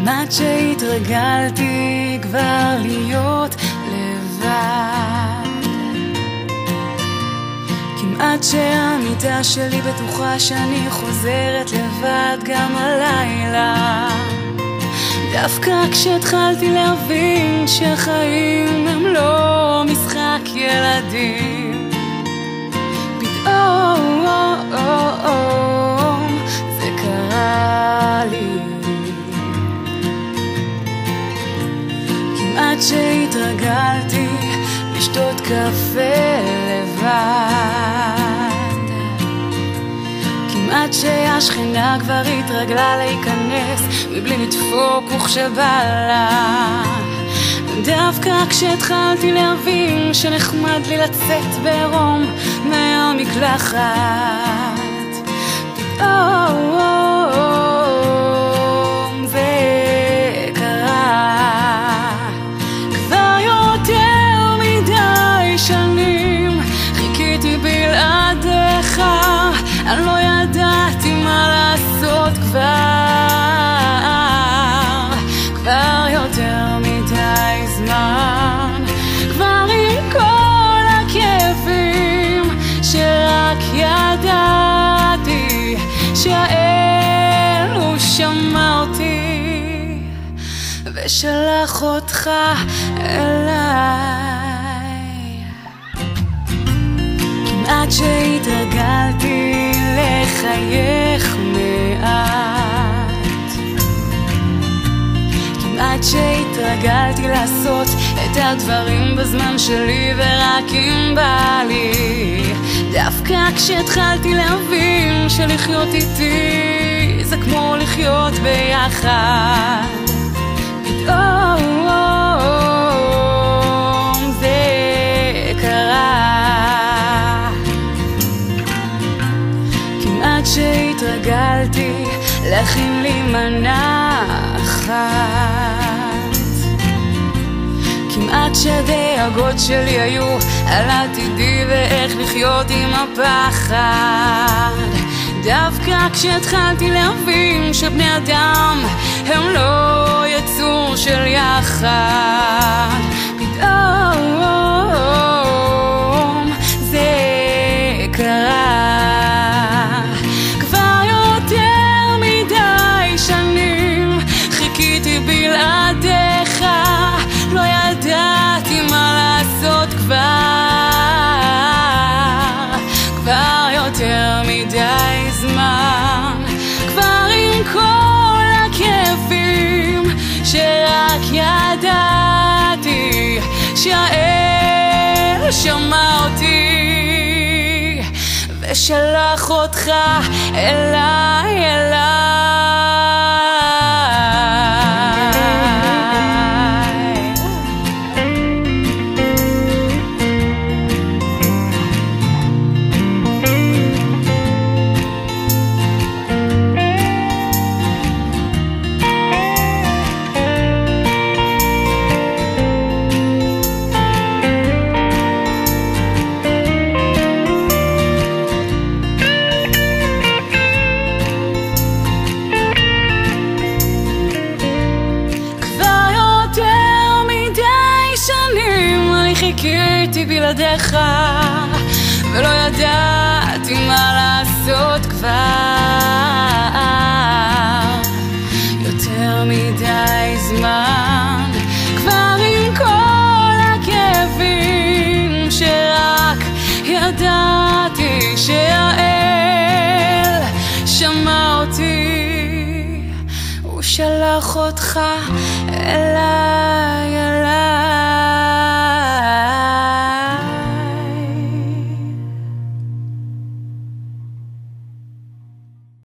כמעט שהתרגלתי כבר להיות לבד, כמעט שהמיטה שלי בטוחה שאני חוזרת לבד גם הלילה. דווקא כשהתחלתי להבין שהחיים הם לא משחק ילדים, פתאום זה קרה לי. כמעט שהתרגלתי לשתות קפה לבד, כמעט שהשכנה כבר התרגלה להיכנס מבלי לדפוק וכשבא לה. דווקא כשהתחלתי להבין שנחמד לי לצאת בעירום מהמקלחת, פתאום זה קרה. כבר יותר מדי שנים חיכיתי בלעדיך, אני לא ידעתי מה לעשות כבר יותר מדי זמן, כבר עם כל הכאבים שרק ידעתי שהאל הוא שמע אותי ושלח אותך אליי. כמעט שהתרגלתי לחייך מעט, כמעט שהתרגלתי לעשות את הדברים בזמן שלי ורק אם בא לי. דווקא כשהתחלתי להבין שלחיות איתי זה כמו לחיות ביחד, פתאום זה קרה. כמעט שהתרגלתי להכין לי מנה אחת, כמעט שהדאגות שלי היו על עתידי ואיך לחיות עם הפחד. דווקא כשהתחלתי להבין שבני אדם הם לא יצור של יחד, פתאום זה קרה. כבר יותר מדי שנים חיכיתי בלעדיך, לא ידעתי מה לעשות כבר יותר מדי זמן, כבר עם כל הכאבים שרק ידעתי שהאל שמע אותי ושלח אותך אליי, חיכיתי בלעדיך ולא ידעתי מה לעשות כבר יותר מדי זמן, כבר עם כל הכאבים שרק ידעתי שהאל שמע אותי, הוא שלח אותך אליי.